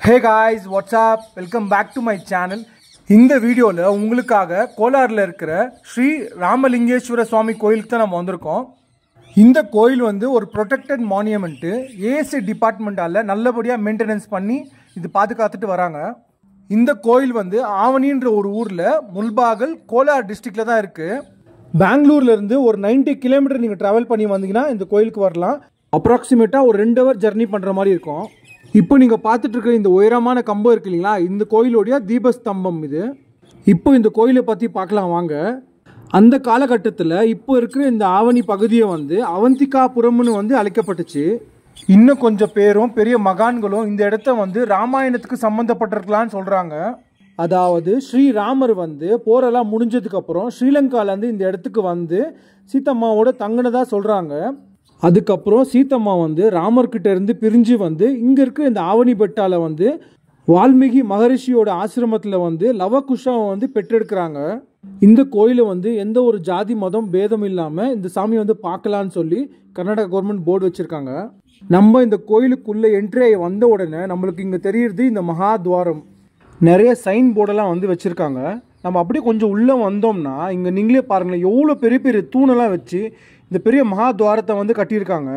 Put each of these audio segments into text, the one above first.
Hey guys, what's up? Welcome back to my channel. இந்த வீடியோல உங்களுக்காக கோலார்ல இருக்கிற ஸ்ரீ ராமலிங்கேஸ்வர சுவாமி கோயிலுக்கு தான் நம்ம வந்திருக்கோம். இந்த கோயில் வந்து ஒரு ப்ரொடெக்டட் மானுமெண்ட் ஏஎஸ்ஐ டிபார்ட்மெண்டால நல்லபடியா மெயின்டெனன்ஸ் பண்ணி இது பாதுகாத்துட்டு வராங்க. இந்த கோயில் வந்து ஆவணின்ற ஒரு ஊர்ல முல்பாகல் கோலார் டிஸ்ட்ரிக்ட்ல தான் இருக்கு. பெங்களூர்ல இருந்து ஒரு 90 கிலோமீட்டர் நீங்க டிராவல் பண்ணி வந்தீங்கன்னா இந்த கோயிலுக்கு வரலாம். அப்ராக்சிமேட்டா ஒரு 2 hour ஜர்னி பண்ற மாதிரி இருக்கும். இப்போ நீங்கள் பார்த்துட்டு இருக்கிற இந்த உயரமான கம்பம் இருக்கு இல்லைங்களா, இந்த கோயிலுடைய தீபஸ்தம்பம் இது. இப்போ இந்த கோயிலை பற்றி பார்க்கலாம் வாங்க. அந்த காலகட்டத்தில் இப்போ இருக்கிற இந்த ஆவணி பகுதியை வந்து அவந்திகாபுரம்னு வந்து அழைக்கப்பட்டுச்சு. இன்னும் கொஞ்சம் பேரும் பெரிய மகான்களும் இந்த இடத்த வந்து ராமாயணத்துக்கு சம்மந்தப்பட்டிருக்கலான்னு சொல்கிறாங்க. அதாவது ஸ்ரீராமர் வந்து போரெல்லாம் முடிஞ்சதுக்கப்புறம் ஸ்ரீலங்காலேருந்து இந்த இடத்துக்கு வந்து சீத்தம்மாவோட தங்கினதா சொல்கிறாங்க. அதுக்கப்புறம் சீத்தம்மா வந்து ராமர்கிட்ட இருந்து பிரிஞ்சு வந்து இங்கே இருக்கிற இந்த ஆவணி பெட்டால வந்து வால்மீகி மகரிஷியோட ஆசிரமத்தில் வந்து லவகுஷாவை வந்து பெற்றெடுக்கிறாங்க. இந்த கோயிலை வந்து எந்த ஒரு ஜாதி மதம் பேதம் இல்லாமல் இந்த சாமி வந்து பார்க்கலான்னு சொல்லி கர்நாடகா கவர்மெண்ட் போர்டு வச்சுருக்காங்க. நம்ம இந்த கோயிலுக்குள்ளே என்ட்ரி ஆகி வந்த உடனே நம்மளுக்கு இங்கே தெரியுறது இந்த மகாத்வாரம். நிறைய சைன் போர்டெல்லாம் வந்து வச்சுருக்காங்க. நம்ம அப்படியே கொஞ்சம் உள்ளே வந்தோம்னா இங்கே நீங்களே பாருங்களேன், எவ்வளோ பெரிய பெரிய தூணெல்லாம் வச்சு இந்த பெரிய மகாத்வாரத்தை வந்து கட்டியிருக்காங்க.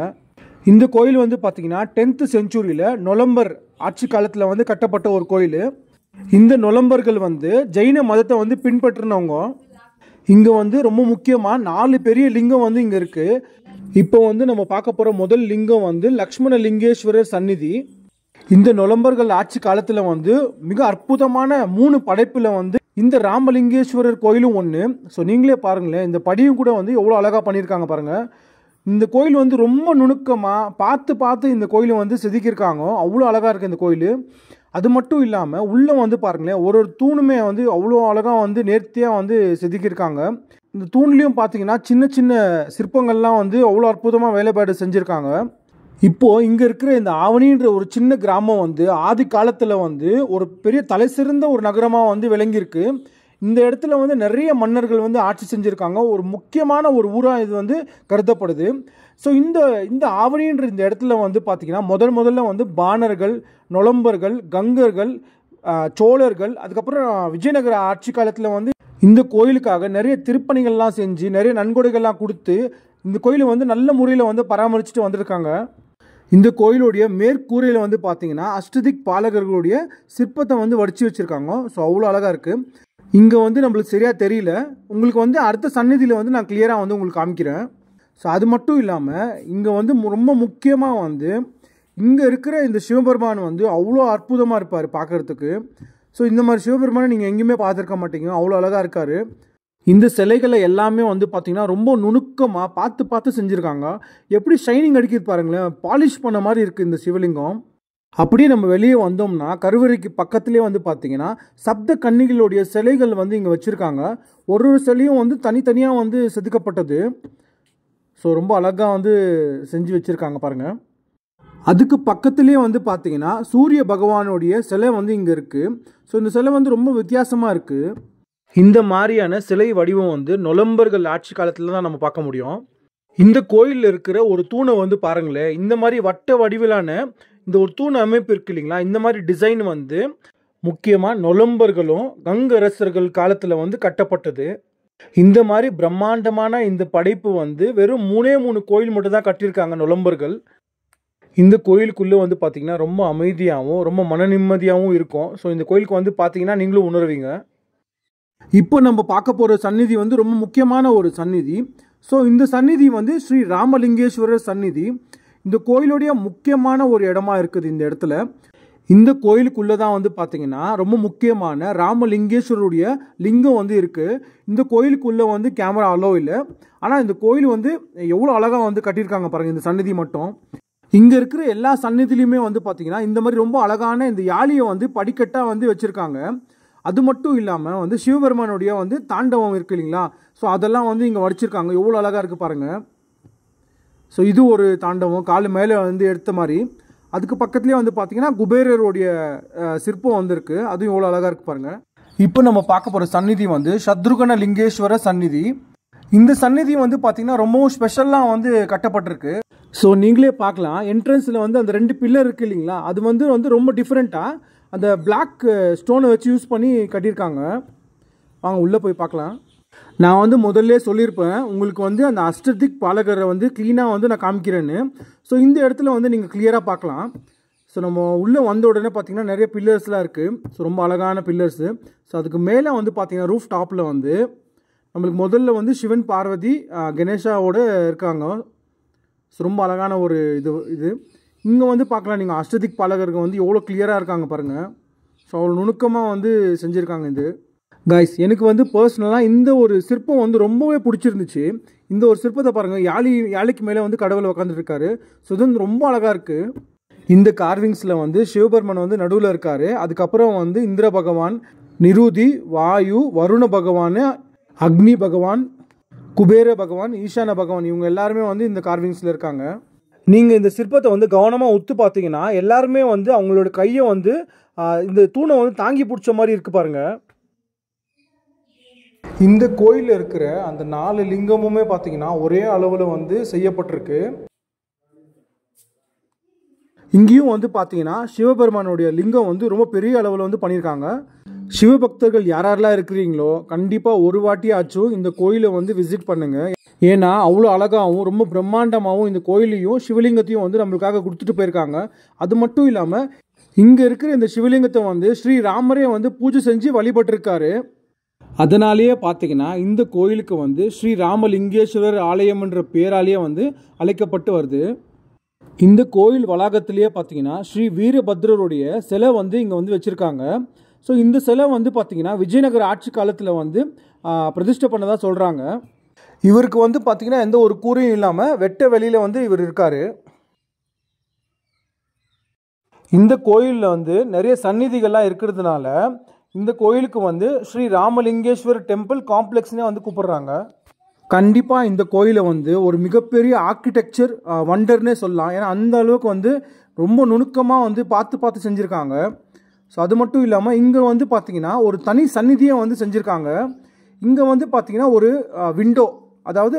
இந்த கோயில் வந்து பார்த்தீங்கன்னா 10th centuryயில் நொலம்பர் ஆட்சி காலத்தில் வந்து கட்டப்பட்ட ஒரு கோயில். இந்த நொலம்பர்கள் வந்து ஜெயின மதத்தை வந்து பின்பற்றினவங்க. இங்கே வந்து ரொம்ப முக்கியமாக 4 பெரிய லிங்கம் வந்து இங்கே இருக்குது. இப்போ வந்து நம்ம பார்க்க போகிற முதல் லிங்கம் வந்து லக்ஷ்மண லிங்கேஸ்வரர் சந்நிதி. இந்த நொலம்பர்கள் ஆட்சி காலத்தில் வந்து மிக அற்புதமான 3 படைப்பில் வந்து இந்த ராமலிங்கேஸ்வரர் கோயிலும் ஒன்று. ஸோ நீங்களே பாருங்களேன், இந்த படியும் கூட வந்து எவ்வளோ அழகாக பண்ணியிருக்காங்க பாருங்கள். இந்த கோயில் வந்து ரொம்ப நுணுக்கமாக பார்த்து இந்த கோயிலை வந்து செதுக்கியிருக்காங்க. அவ்வளோ அழகாக இருக்குது இந்த கோயில். அது மட்டும் இல்லாமல் உள்ளே வந்து பாருங்களேன், ஒரு தூணுமே வந்து அவ்வளோ அழகாக வந்து நேர்த்தியாக வந்து செதுக்கியிருக்காங்க. இந்த தூண்லேயும் பார்த்தீங்கன்னா சின்ன சின்ன சிற்பங்கள்லாம் வந்து அவ்வளோ அற்புதமாக வேலைப்பாடு செஞ்சுருக்காங்க. இப்போது இங்கே இருக்கிற இந்த ஆவணின்ற ஒரு சின்ன கிராமம் வந்து ஆதி காலத்தில் வந்து ஒரு பெரிய தலை சிறந்த ஒரு நகரமாக வந்து விளங்கியிருக்கு. இந்த இடத்துல வந்து நிறைய மன்னர்கள் வந்து ஆட்சி செஞ்சுருக்காங்க. ஒரு முக்கியமான ஒரு ஊராக இது வந்து கருதப்படுது. ஸோ இந்த ஆவணின்ற இந்த இடத்துல வந்து பார்த்திங்கன்னா முதல்ல வந்து பாணர்கள், நொலம்பர்கள், கங்கர்கள், சோழர்கள், அதுக்கப்புறம் விஜயநகர ஆட்சி காலத்தில் வந்து இந்த கோயிலுக்காக நிறைய திருப்பணிகள்லாம் செஞ்சு நிறைய நன்கொடைகள்லாம் கொடுத்து இந்த கோயிலை வந்து நல்ல முறையில் வந்து பராமரிச்சுட்டு வந்திருக்காங்க. இந்த கோயிலுடைய மேற்கூரையில் வந்து பார்த்தீங்கன்னா அஷ்டதிக் பாலகர்களுடைய சிற்பத்தை வந்து வடித்து வச்சுருக்காங்க. ஸோ அவ்வளோ அழகாக இருக்குது. இங்கே வந்து நம்மளுக்கு சரியாக தெரியல, உங்களுக்கு வந்து அடுத்த சந்நிதியில் வந்து நான் கிளியராக வந்து உங்களுக்கு காமிக்கிறேன். ஸோ அது மட்டும் இல்லாமல் இங்கே வந்து ரொம்ப முக்கியமாக வந்து இங்கே இருக்கிற இந்த சிவபெருமான் வந்து அவ்வளோ அற்புதமாக இருப்பார் பார்க்குறதுக்கு. ஸோ இந்த மாதிரி சிவபெருமானை நீங்கள் எங்கேயுமே பார்த்துருக்க மாட்டீங்க, அவ்வளோ அழகாக இருக்கார். இந்த சிலைகளை எல்லாமே வந்து பார்த்திங்கன்னா ரொம்ப நுணுக்கமாக பார்த்து செஞ்சுருக்காங்க. எப்படி ஷைனிங் அடிக்கிது பாருங்களேன், பாலிஷ் பண்ண மாதிரி இருக்குது இந்த சிவலிங்கம். அப்படியே நம்ம வெளியே வந்தோம்னா கருவறைக்கு பக்கத்துலேயே வந்து பார்த்திங்கன்னா சப்த கன்னிகளுடைய சிலைகள் வந்து இங்கே வச்சுருக்காங்க. ஒரு சிலையும் வந்து தனித்தனியாக வந்து செதுக்கப்பட்டது. ஸோ ரொம்ப அழகாக வந்து செஞ்சு வச்சுருக்காங்க பாருங்கள். அதுக்கு பக்கத்துலேயே வந்து பார்த்திங்கன்னா சூரிய பகவானுடைய சிலை வந்து இங்கே இருக்குது. ஸோ இந்த சிலை வந்து ரொம்ப வித்தியாசமாக இருக்குது. இந்த மாதிரியான சிலை வடிவம் வந்து நொலம்பர்கள் ஆட்சி காலத்தில் தான் நம்ம பார்க்க முடியும். இந்த கோயிலில் இருக்கிற ஒரு தூணை வந்து பாருங்களேன், இந்த மாதிரி வட்ட வடிவிலான இந்த ஒரு தூண் அமைப்பு இருக்கு இல்லைங்களா, இந்த மாதிரி டிசைன் வந்து முக்கியமாக நொலம்பர்களும் கங்கரசர்கள் காலத்தில் வந்து கட்டப்பட்டது. இந்த மாதிரி பிரம்மாண்டமான இந்த படைப்பு வந்து வெறும் 3 கோயில் மட்டும் தான் கட்டியிருக்காங்க நொலம்பர்கள். இந்த கோயிலுக்குள்ளே வந்து பார்த்திங்கன்னா ரொம்ப அமைதியாகவும் ரொம்ப மன நிம்மதியாகவும் இருக்கும். ஸோ இந்த கோயிலுக்கு வந்து பார்த்திங்கன்னா நீங்களும் உணர்வீங்க. இப்போ நம்ம பார்க்க போகிற சந்நிதி வந்து ரொம்ப முக்கியமான ஒரு சந்நிதி. ஸோ இந்த சந்நிதி வந்து ஸ்ரீ ராமலிங்கேஸ்வரர் சந்நிதி. இந்த கோயிலுடைய முக்கியமான ஒரு இடமா இருக்குது. இந்த இடத்துல இந்த கோயிலுக்குள்ளே தான் வந்து பார்த்திங்கன்னா ரொம்ப முக்கியமான ராமலிங்கேஸ்வருடைய லிங்கம் வந்து இருக்குது. இந்த கோயிலுக்குள்ளே வந்து கேமரா அலோ இல்லை. ஆனால் இந்த கோயில் வந்து எவ்வளோ அழகாக வந்து கட்டியிருக்காங்க பாருங்கள். இந்த சந்நிதி மட்டும் இங்கே இருக்கிற எல்லா சந்நிதிலையுமே வந்து பார்த்திங்கன்னா இந்த மாதிரி ரொம்ப அழகான இந்த யாழியை வந்து படிக்கட்டாக வந்து வச்சுருக்காங்க. அது மட்டும் இல்லாமல் வந்து சிவபெருமானுடைய வந்து தாண்டவம் இருக்குது இல்லைங்களா, ஸோ அதெல்லாம் வந்து இங்கே வடிச்சிருக்காங்க. எவ்வளோ அழகாக இருக்குது பாருங்கள். ஸோ இது ஒரு தாண்டவம் காலு மேலே வந்து எடுத்த மாதிரி. அதுக்கு பக்கத்துலேயே வந்து பார்த்திங்கன்னா குபேரருடைய சிற்பம் வந்துருக்கு, அதுவும் எவ்வளோ அழகாக இருக்குது பாருங்கள். இப்போ நம்ம பார்க்க போகிற சந்நிதி வந்து சத்ருகண லிங்கேஸ்வர சந்நிதி. இந்த சந்நிதி வந்து பார்த்திங்கன்னா ரொம்பவும் ஸ்பெஷலாக வந்து கட்டப்பட்டிருக்கு. ஸோ நீங்களே பார்க்கலாம், என்ட்ரன்ஸில் வந்து அந்த 2 பில்லர் இருக்குது இல்லைங்களா, அது வந்து ரொம்ப டிஃப்ரெண்ட்டாக அந்த பிளாக் ஸ்டோனை வச்சு யூஸ் பண்ணி கட்டியிருக்காங்க. வாங்க உள்ளே போய் பார்க்கலாம். நான் வந்து முதல்ல சொல்லியிருப்பேன் உங்களுக்கு வந்து அந்த அஷ்டதிக் பாலகரை வந்து க்ளீனாக வந்து நான் காமிக்கிறேன்னு. ஸோ இந்த இடத்துல வந்து நீங்கள் கிளியராக பார்க்கலாம். ஸோ நம்ம உள்ளே வந்த உடனே பார்த்தீங்கன்னா நிறைய பில்லர்ஸ்லாம் இருக்குது. ஸோ ரொம்ப அழகான பில்லர்ஸு. ஸோ அதுக்கு மேலே வந்து பார்த்தீங்கன்னா ரூஃப் டாப்பில் வந்து நம்மளுக்கு முதல்ல வந்து சிவன் பார்வதி கணேஷாவோட இருக்காங்க. ஸோ ரொம்ப அழகான ஒரு இது இங்கே வந்து பார்க்கலாம். நீங்கள் அஷ்டதிக் பாலகருக்கு வந்து எவ்வளோ கிளியராக இருக்காங்க பாருங்கள். ஸோ அவ்வளோ நுணுக்கமாக வந்து செஞ்சுருக்காங்க. இது கைஸ் எனக்கு வந்து பர்சனலாக இந்த ஒரு சிற்பம் வந்து ரொம்பவே பிடிச்சிருந்துச்சு. இந்த ஒரு சிற்பத்தை பாருங்கள். யாழிக்கு மேலே வந்து கடவுள் உட்காந்துருக்காரு. ஸோ இது வந்து ரொம்ப அழகாக இருக்குது. இந்த கார்விங்ஸில் வந்து சிவபெருமன் வந்து நடுவில் இருக்கார். அதுக்கப்புறம் வந்து இந்திர பகவான், நிருதி, வாயு, வருண பகவான், அக்னி பகவான், குபேர பகவான், ஈசான பகவான் இவங்க எல்லாருமே வந்து இந்த கார்விங்ஸில் இருக்காங்க. நீங்கள் இந்த சிற்பத்தை வந்து கவனமாக உத்து பார்த்தீங்கன்னா எல்லாருமே வந்து அவங்களோட கையை வந்து இந்த தூணை வந்து தாங்கி பிடிச்ச மாதிரி இருக்கு பாருங்கள். இந்த கோயிலில் இருக்கிற அந்த 4 லிங்கமுமே பார்த்தீங்கன்னா ஒரே அளவில் வந்து செய்யப்பட்டிருக்கு. இங்கேயும் வந்து பார்த்தீங்கன்னா சிவபெருமானுடைய லிங்கம் வந்து ரொம்ப பெரிய அளவில் வந்து பண்ணியிருக்காங்க. சிவபக்தர்கள் யாரெல்லாம் இருக்கிறீங்களோ கண்டிப்பாக ஒரு வாட்டியாச்சும் இந்த கோயிலை வந்து விசிட் பண்ணுங்கள். ஏன்னா அவ்வளோ அழகாகவும் ரொம்ப பிரம்மாண்டமாகவும் இந்த கோயிலையும் சிவலிங்கத்தையும் வந்து நம்மளுக்காக கொடுத்துட்டு போயிருக்காங்க. அது மட்டும் இல்லாமல் இங்கே இருக்கிற இந்த சிவலிங்கத்தை வந்து ஸ்ரீ ராமரே வந்து பூஜை செஞ்சு வழிபட்டிருக்காரு. அதனாலேயே பார்த்தீங்கன்னா இந்த கோயிலுக்கு வந்து ஸ்ரீ ராமலிங்கேஸ்வரர் ஆலயம் என்ற பேராலேயே வந்து அழைக்கப்பட்டு வருது. இந்த கோயில் வளாகத்திலேயே பார்த்தீங்கன்னா ஸ்ரீ வீரபத்ரருடைய சிலை வந்து இங்கே வந்து வச்சுருக்காங்க. ஸோ இந்த சிலை வந்து பார்த்தீங்கன்னா விஜயநகர ஆட்சி காலத்தில் வந்து பிரதிஷ்டை பண்ணதாக சொல்கிறாங்க. இவருக்கு வந்து பார்த்தீங்கன்னா எந்த ஒரு கூரையும் இல்லாமல் வெட்ட வெளியில் வந்து இவர் இருக்கார். இந்த கோயிலில் வந்து நிறைய சந்நிதிகள்லாம் இருக்கிறதுனால இந்த கோயிலுக்கு வந்து ஸ்ரீ ராமலிங்கேஸ்வர் டெம்பிள் காம்ப்ளெக்ஸ்னே வந்து கூப்பிடுறாங்க. கண்டிப்பாக இந்த கோயிலை வந்து ஒரு மிகப்பெரிய ஆர்கிடெக்சர் வண்டர்னே சொல்லலாம். ஏன்னா அந்த அளவுக்கு வந்து ரொம்ப நுணுக்கமாக வந்து பார்த்து செஞ்சுருக்காங்க. ஸோ அது மட்டும் இல்லாமல் இங்கே வந்து பார்த்தீங்கன்னா ஒரு தனி சந்நிதியை வந்து செஞ்சுருக்காங்க. இங்கே வந்து பார்த்தீங்கன்னா ஒரு விண்டோ, அதாவது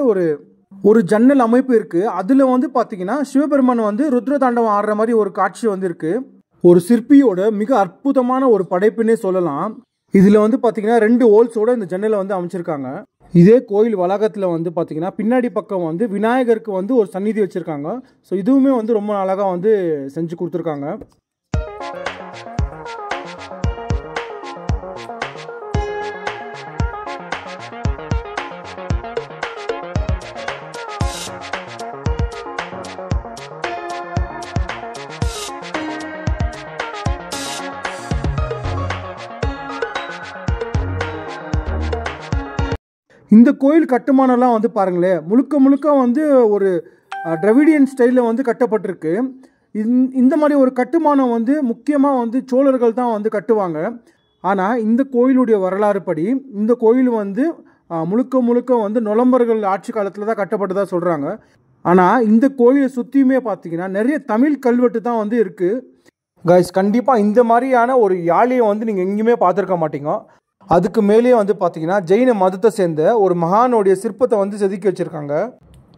ஒரு ஜன்னல் அமைப்பு இருக்குது. அதில் வந்து பார்த்தீங்கன்னா சிவபெருமான் வந்து ருத்ரதாண்டவம் ஆடுற மாதிரி ஒரு காட்சி வந்து இருக்குது. ஒரு சிற்பியோட மிக அற்புதமான ஒரு படைப்புன்னே சொல்லலாம். இதில் வந்து பார்த்தீங்கன்னா 2 ஹோல்ஸோட இந்த ஜன்னலை வந்து அமைச்சிருக்காங்க. இதே கோயில் வளாகத்தில் வந்து பார்த்தீங்கன்னா பின்னாடி பக்கம் வந்து விநாயகருக்கு வந்து ஒரு சந்நிதி வச்சுருக்காங்க. ஸோ இதுவுமே வந்து ரொம்ப அழகாக வந்து செஞ்சு கொடுத்துருக்காங்க. இந்த கோயில் கட்டுமானம்லாம் வந்து பாருங்களேன், முழுக்க வந்து ஒரு டிராவிடியன் ஸ்டைலில் வந்து கட்டப்பட்டிருக்கு. இந்த மாதிரி ஒரு கட்டுமானம் வந்து முக்கியமாக வந்து சோழர்கள் தான் வந்து கட்டுவாங்க. ஆனால் இந்த கோயிலுடைய வரலாறு படி இந்த கோயில் வந்து முழுக்க வந்து நுளம்பர்கள் ஆட்சி காலத்தில் தான் கட்டப்பட்டதாக சொல்கிறாங்க. ஆனால் இந்த கோயிலை சுற்றியுமே பார்த்தீங்கன்னா நிறைய தமிழ் கல்வெட்டு தான் வந்து இருக்குது. கைஸ் கண்டிப்பாக இந்த மாதிரியான ஒரு யாழியை வந்து நீங்கள் எங்கேயுமே பார்த்துருக்க மாட்டீங்க. அதுக்கு மேலே வந்து பார்த்தீங்கன்னா ஜெயின மதத்தை சேர்ந்த ஒரு மகானுடைய சிற்பத்தை வந்து செதுக்கி வச்சுருக்காங்க.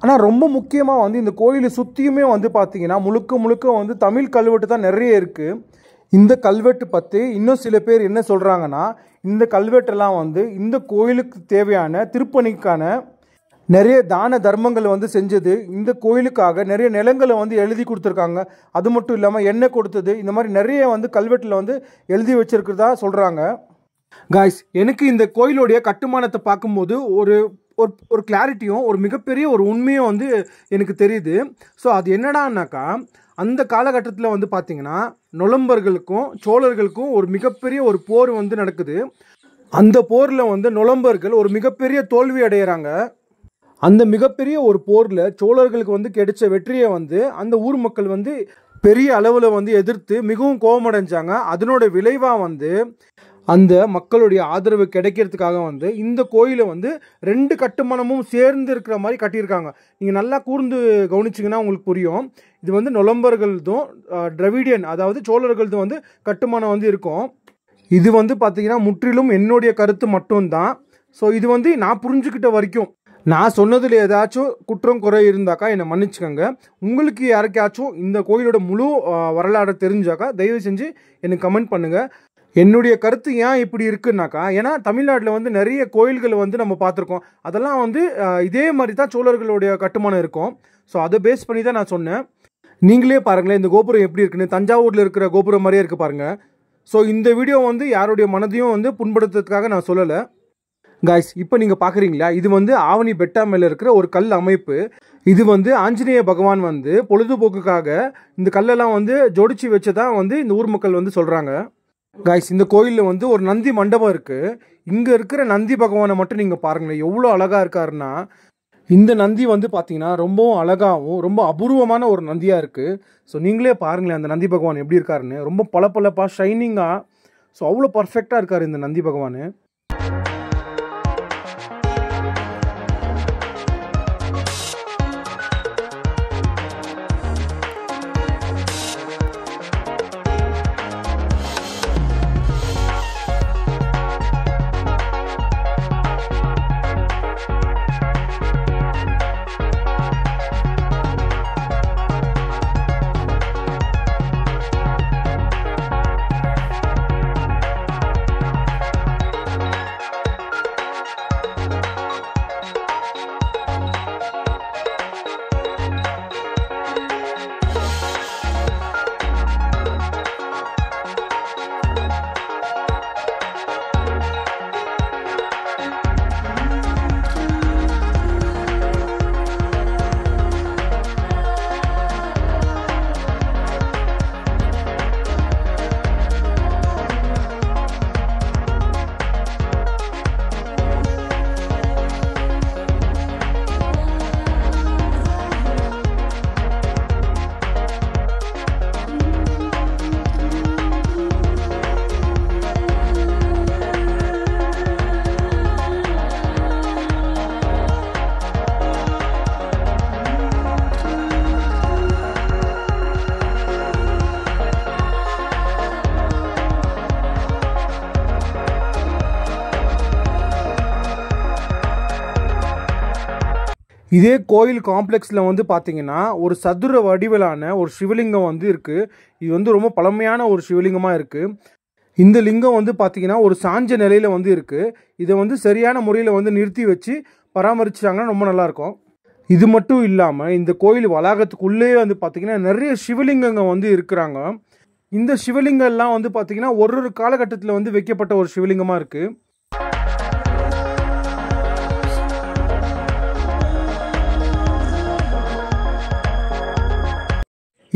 ஆனால் ரொம்ப முக்கியமாக வந்து இந்த கோயிலை சுற்றியுமே வந்து பார்த்தீங்கன்னா முழுக்க வந்து தமிழ் கல்வெட்டு தான் நிறைய இருக்குது. இந்த கல்வெட்டு பற்றி இன்னும் சில பேர் என்ன சொல்கிறாங்கன்னா இந்த கல்வெட்டெல்லாம் வந்து இந்த கோயிலுக்கு தேவையான திருப்பணிக்கான நிறைய தான தர்மங்களை வந்து செஞ்சது, இந்த கோயிலுக்காக நிறைய நிலங்களை வந்து எழுதி கொடுத்துருக்காங்க. அது மட்டும் இல்லாமல் எண்ணெய் கொடுத்தது, இந்த மாதிரி நிறைய வந்து கல்வெட்டில் வந்து எழுதி வச்சிருக்கிறதா சொல்கிறாங்க. காய்ஸ் எனக்கு இந்த கோயிலுடைய கட்டுமானத்தை பார்க்கும்போது ஒரு கிளாரிட்டியும் ஒரு மிகப்பெரிய ஒரு உண்மையும் வந்து எனக்கு தெரியுது. ஸோ அது என்னடான்னாக்கா அந்த காலகட்டத்தில் வந்து பார்த்திங்கன்னா நுளம்பர்களுக்கும் சோழர்களுக்கும் ஒரு மிகப்பெரிய ஒரு போர் வந்து நடக்குது. அந்த போரில் வந்து நுளம்பர்கள் ஒரு மிகப்பெரிய தோல்வி அடைகிறாங்க. அந்த மிகப்பெரிய ஒரு போரில் சோழர்களுக்கு வந்து கிடைச்ச வெற்றியை வந்து அந்த ஊர் மக்கள் வந்து பெரிய அளவில் வந்து எதிர்த்து மிகவும் கோபமடைஞ்சாங்க. அதனோட விளைவாக வந்து அந்த மக்களுடைய ஆதரவு கிடைக்கிறதுக்காக வந்து இந்த கோயிலை வந்து 2 கட்டுமானமும் சேர்ந்து இருக்கிற மாதிரி கட்டியிருக்காங்க. நீங்கள் நல்லா கூர்ந்து கவனிச்சிங்கன்னா உங்களுக்கு புரியும். இது வந்து நுளம்பர்களதும் டிராவிடியன் அதாவது சோழர்களதும் வந்து கட்டுமானம் வந்து இருக்கும். இது வந்து பார்த்தீங்கன்னா முற்றிலும் என்னுடைய கருத்து மட்டும்தான். ஸோ இது வந்து நான் புரிஞ்சுக்கிட்ட வரைக்கும் நான் சொன்னதில் ஏதாச்சும் குற்றம் குறை இருந்தாக்கா என்னை மன்னிச்சுக்கோங்க. உங்களுக்கு யாருக்காச்சும் இந்த கோயிலோட முழு வரலாறு தெரிஞ்சாக்கா தயவு செஞ்சு எனக்கு கமெண்ட் பண்ணுங்கள். என்னுடைய கருத்து ஏன் இப்படி இருக்குன்னாக்கா, ஏன்னா தமிழ்நாட்டில் வந்து நிறைய கோயில்களை வந்து நம்ம பார்த்துருக்கோம். அதெல்லாம் வந்து இதே மாதிரி தான் சோழர்களுடைய கட்டுமானம் இருக்கும். ஸோ அதை பேஸ் பண்ணி தான் நான் சொன்னேன். நீங்களே பாருங்களேன் இந்த கோபுரம் எப்படி இருக்குன்னு. தஞ்சாவூரில் இருக்கிற கோபுரம் மாதிரியே இருக்குது பாருங்கள். ஸோ இந்த வீடியோ வந்து யாருடைய மனதையும் வந்து புண்படுத்துறதுக்காக நான் சொல்லலை காய்ஸ். இப்போ நீங்கள் பார்க்குறீங்களா, இது வந்து ஆவணி பெட்டா மேலே இருக்கிற ஒரு கல் அமைப்பு. இது வந்து ஆஞ்சநேய பகவான் வந்து பொழுதுபோக்குக்காக இந்த கல்லெல்லாம் வந்து ஜோடிச்சு வச்சதான் வந்து இந்த ஊர் மக்கள் வந்து சொல்கிறாங்க காய்ஸ். இந்த கோயிலில் வந்து ஒரு நந்தி மண்டபம் இருக்குது. இங்கே இருக்கிற நந்தி பகவானை மட்டும் நீங்கள் பாருங்களேன், எவ்வளோ அழகாக இருக்காருன்னா. இந்த நந்தி வந்து பார்த்தீங்கன்னா ரொம்பவும் அழகாகவும் ரொம்ப அபூர்வமான ஒரு நந்தியாக இருக்குது. ஸோ நீங்களே பாருங்களேன் அந்த நந்தி பகவான் எப்படி இருக்காருன்னு. ரொம்ப பளபளப்பாக ஷைனிங்காக, ஸோ அவ்வளோ பர்ஃபெக்டாக இருக்கார் இந்த நந்தி பகவான். இதே கோயில் காம்ப்ளெக்ஸில் வந்து பார்த்தீங்கன்னா ஒரு சதுர வடிவிலான ஒரு சிவலிங்கம் வந்து இருக்குது. இது வந்து ரொம்ப பழமையான ஒரு சிவலிங்கமாக இருக்குது. இந்த லிங்கம் வந்து பார்த்தீங்கன்னா ஒரு சாஞ்ச நிலையில் வந்து இருக்குது. இதை வந்து சரியான முறையில் வந்து நிறுத்தி வச்சு பராமரிச்சாங்கன்னா ரொம்ப நல்லாயிருக்கும். இது மட்டும் இல்லாமல் இந்த கோயில் வளாகத்துக்குள்ளே வந்து பார்த்தீங்கன்னா நிறைய சிவலிங்கங்கள் வந்து இருக்கிறாங்க. இந்த சிவலிங்கம்லாம் வந்து பார்த்தீங்கன்னா ஒரு காலகட்டத்தில் வந்து வைக்கப்பட்ட ஒரு சிவலிங்கமாக இருக்குது.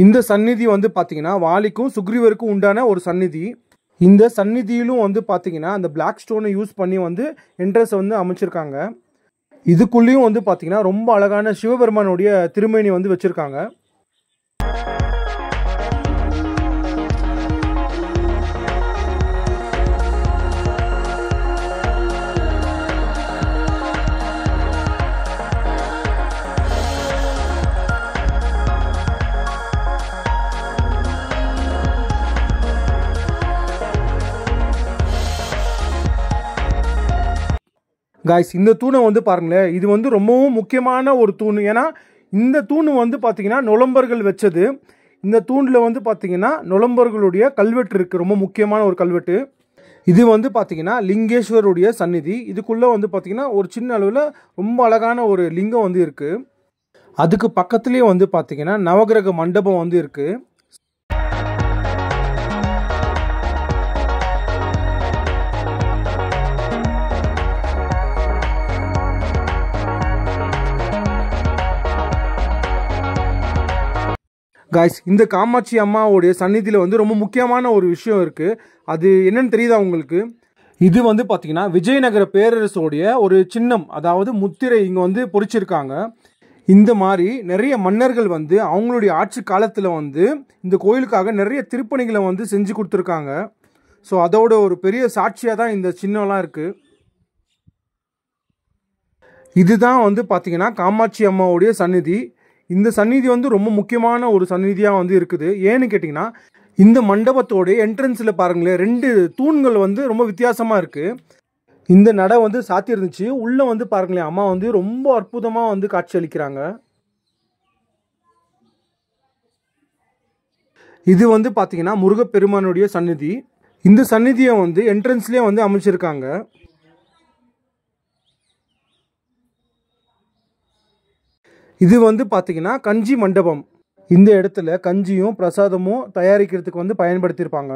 இந்த சந்நிதி வந்து பார்த்தீங்கன்னா வாலிக்கும் சுக்ரீவருக்கும் உண்டான ஒரு சந்நிதி. இந்த சந்நிதியிலும் வந்து பார்த்தீங்கன்னா அந்த பிளாக் ஸ்டோனை யூஸ் பண்ணி வந்து என்ட்ரன்ஸ் வந்து அமைச்சிருக்காங்க. இதுக்குள்ளேயும் வந்து பார்த்தீங்கன்னா ரொம்ப அழகான சிவபெருமானுடைய திருமேனி வந்து வச்சுருக்காங்க. காய்ஸ் இந்த தூணை வந்து பாருங்களேன், இது வந்து ரொம்பவும் முக்கியமான ஒரு தூண். ஏன்னா இந்த தூண் வந்து பார்த்தீங்கன்னா நுளம்பர்கள் வச்சது. இந்த தூணில் வந்து பார்த்தீங்கன்னா நுளம்பர்களுடைய கல்வெட்டு இருக்குது, ரொம்ப முக்கியமான ஒரு கல்வெட்டு. இது வந்து பார்த்தீங்கன்னா லிங்கேஸ்வருடைய சந்நிதி. இதுக்குள்ளே வந்து பார்த்தீங்கன்னா ஒரு சின்ன அளவில் ரொம்ப அழகான ஒரு லிங்கம் வந்து இருக்குது. அதுக்கு பக்கத்துலேயே வந்து பார்த்தீங்கன்னா நவகிரக மண்டபம் வந்து இருக்குது. காய்ஸ் இந்த காமாட்சி அம்மாவுடைய சந்நிதியில் வந்து ரொம்ப முக்கியமான ஒரு விஷயம் இருக்குது. அது என்னன்னு தெரியுதா உங்களுக்கு? இது வந்து பார்த்தீங்கன்னா விஜயநகர பேரரசோடைய ஒரு சின்னம், அதாவது முத்திரை இங்கே வந்து பொறிச்சிருக்காங்க. இந்த மாதிரி நிறைய மன்னர்கள் வந்து அவங்களுடைய ஆட்சி காலத்தில் வந்து இந்த கோயிலுக்காக நிறைய திருப்பணிகளை வந்து செஞ்சு கொடுத்துருக்காங்க. ஸோ அதோட ஒரு பெரிய சாட்சியாக தான் இந்த சின்னம்லாம் இருக்குது. இதுதான் வந்து பார்த்தீங்கன்னா காமாட்சி அம்மாவுடைய சந்நிதி. இந்த சந்நிதி வந்து ரொம்ப முக்கியமான ஒரு சந்நிதியாக வந்து இருக்குது. ஏன்னு கேட்டிங்கன்னா இந்த மண்டபத்தோடைய என்ட்ரன்ஸில் பாருங்களேன், 2 தூண்கள் வந்து ரொம்ப வித்தியாசமாக இருக்குது. இந்த நடை வந்து சாத்தி இருந்துச்சு. உள்ளே வந்து பாருங்களேன், அம்மா வந்து ரொம்ப அற்புதமாக வந்து காட்சி அளிக்கிறாங்க. இது வந்து பார்த்தீங்கன்னா முருகப்பெருமானுடைய சந்நிதி. இந்த சந்நிதியை வந்து என்ட்ரன்ஸ்லேயே வந்து அமைச்சிருக்காங்க. இது வந்து பார்த்தீங்கன்னா கஞ்சி மண்டபம். இந்த இடத்துல கஞ்சியும் பிரசாதமும் தயாரிக்கிறதுக்கு வந்து பயன்படுத்தியிருப்பாங்க.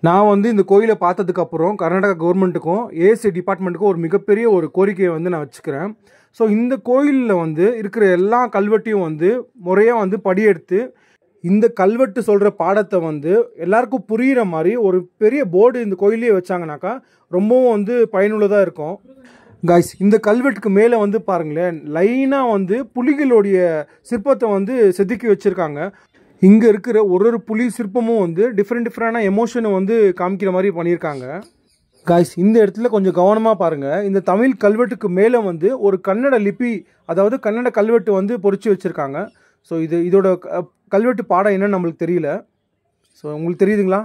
நான் வந்து இந்த கோயிலை பார்த்ததுக்கப்புறம் கர்நாடகா கவர்மெண்ட்டுக்கும் ஏஎஸ்சி டிபார்ட்மெண்ட்டுக்கும் ஒரு மிகப்பெரிய ஒரு கோரிக்கையை வந்து நான் வச்சுக்கிறேன். ஸோ இந்த கோயிலில் வந்து இருக்கிற எல்லா கல்வெட்டையும் வந்து முறையாக வந்து படியெடுத்து இந்த கல்வெட்டு சொல்கிற பாடத்தை வந்து எல்லாருக்கும் புரிகிற மாதிரி ஒரு பெரிய போர்டு இந்த கோயிலே வச்சாங்கனாக்கா ரொம்பவும் வந்து பயனுள்ளதாக இருக்கும். காய்ஸ், இந்த கல்வெட்டுக்கு மேலே வந்து பாருங்களேன், லைனாக வந்து புலிகளுடைய சிற்பத்தை வந்து செதுக்கி வச்சுருக்காங்க. இங்கே இருக்கிற ஒரு புலி சிற்பமும் வந்து டிஃப்ரெண்டான எமோஷனை வந்து காமிக்கிற மாதிரி பண்ணியிருக்காங்க. காய்ஸ், இந்த இடத்துல கொஞ்சம் கவனமாக பாருங்கள். இந்த தமிழ் கல்வெட்டுக்கு மேலே வந்து ஒரு கன்னட லிபி, அதாவது கன்னட கல்வெட்டு வந்து பொறிச்சு வச்சுருக்காங்க. ஸோ இதோட கல்வெட்டு பாடம் என்னன்னு நம்மளுக்கு தெரியல. ஸோ உங்களுக்கு தெரியுதுங்களா?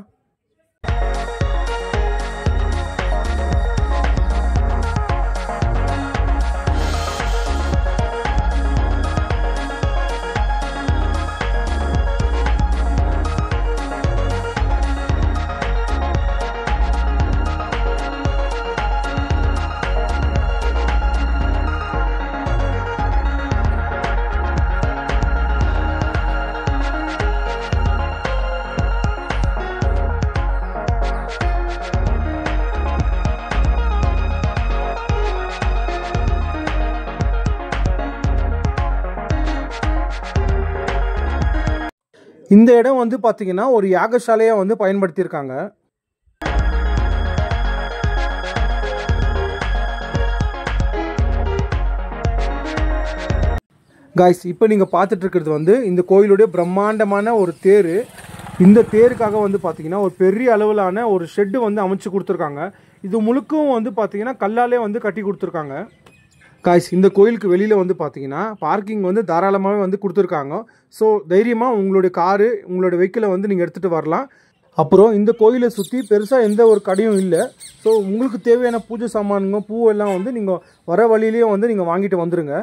இந்த இடம் வந்து பார்த்தீங்கன்னா ஒரு யாகசாலையாக வந்து பயன்படுத்தியிருக்காங்க. காய்ஸ், இப்போ நீங்கள் பார்த்துட்டு இருக்கிறது வந்து இந்த கோயிலுடைய பிரம்மாண்டமான ஒரு தேர். இந்த தேருக்காக வந்து பார்த்தீங்கன்னா ஒரு பெரிய அளவிலான ஒரு ஷெட்டு வந்து அமைச்சு கொடுத்துருக்காங்க. இது முழுக்கவும் வந்து பார்த்தீங்கன்னா கல்லாலே வந்து கட்டி கொடுத்துருக்காங்க. காய்ஸ், இந்த கோயிலுக்கு வெளியில் வந்து பார்த்தீங்கன்னா பார்க்கிங் வந்து தாராளமாகவே வந்து கொடுத்துருக்காங்க. ஸோ தைரியமாக உங்களுடைய காரு, உங்களுடைய வெஹிக்கிளை வந்து நீங்கள் எடுத்துகிட்டு வரலாம். அப்புறம் இந்த கோயிலை சுற்றி பெருசாக எந்த ஒரு கடையும் இல்லை. ஸோ உங்களுக்கு தேவையான பூஜை சாமானுங்க, பூவெல்லாம் வந்து நீங்கள் வர வழியிலேயே வந்து நீங்கள் வாங்கிட்டு வந்துடுங்க.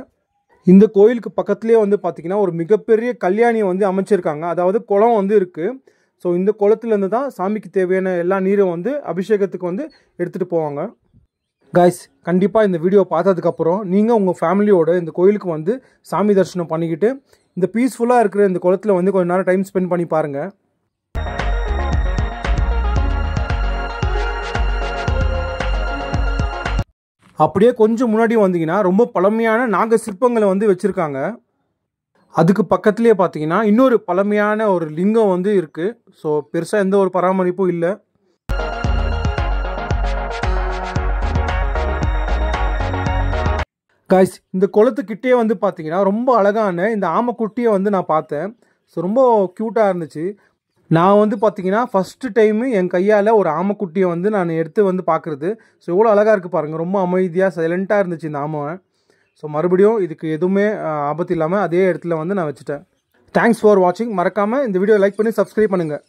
இந்த கோயிலுக்கு பக்கத்துலேயே வந்து பார்த்திங்கன்னா ஒரு மிகப்பெரிய கல்யாணியை வந்து அமைச்சிருக்காங்க. அதாவது குளம் வந்து இருக்குது. ஸோ இந்த குளத்துலேருந்து தான் சாமிக்கு தேவையான எல்லா நீரும் வந்து அபிஷேகத்துக்கு வந்து எடுத்துகிட்டு போவாங்க. காய்ஸ், கண்டிப்பாக இந்த வீடியோ பார்த்ததுக்கப்புறம் நீங்கள் உங்கள் ஃபேமிலியோட இந்த கோயிலுக்கு வந்து சாமி தரிசனம் பண்ணிக்கிட்டு இந்த பீஸ்ஃபுல்லாக இருக்கிற இந்த குளத்தில் வந்து கொஞ்சம் நேரம் டைம் ஸ்பெண்ட் பண்ணி பாருங்கள். அப்படியே கொஞ்சம் முன்னாடி வந்தீங்கன்னா ரொம்ப பழமையான நாக சிற்பங்களை வந்து வச்சுருக்காங்க. அதுக்கு பக்கத்துலேயே பார்த்தீங்கன்னா இன்னொரு பழமையான ஒரு லிங்கம் வந்து இருக்குது. ஸோ பெருசாக எந்த ஒரு பராமரிப்பும் இல்லை. காய்ஸ், இந்த குளத்துக்கிட்டே வந்து பார்த்தீங்கன்னா ரொம்ப அழகான இந்த ஆமைக்குட்டியை வந்து நான் பார்த்தேன். ஸோ ரொம்ப க்யூட்டாக இருந்துச்சு. நான் வந்து பார்த்தீங்கன்னா ஃபஸ்ட்டு டைமு என் கையால் ஒரு ஆமைக்குட்டியை வந்து நான் எடுத்து வந்து பார்க்குறது. ஸோ எவ்வளோ அழகாக இருக்குது பாருங்கள். ரொம்ப அமைதியாக சைலண்ட்டாக இருந்துச்சு இந்த ஆமை. ஸோ மறுபடியும் இதுக்கு எதுவுமே ஆபத்து இல்லாமல் அதே இடத்துல வந்து நான் வச்சுட்டேன். தேங்க்ஸ் ஃபார் வாட்சிங். மறக்காமல் இந்த வீடியோ லைக் பண்ணி சப்ஸ்கிரைப் பண்ணுங்கள்.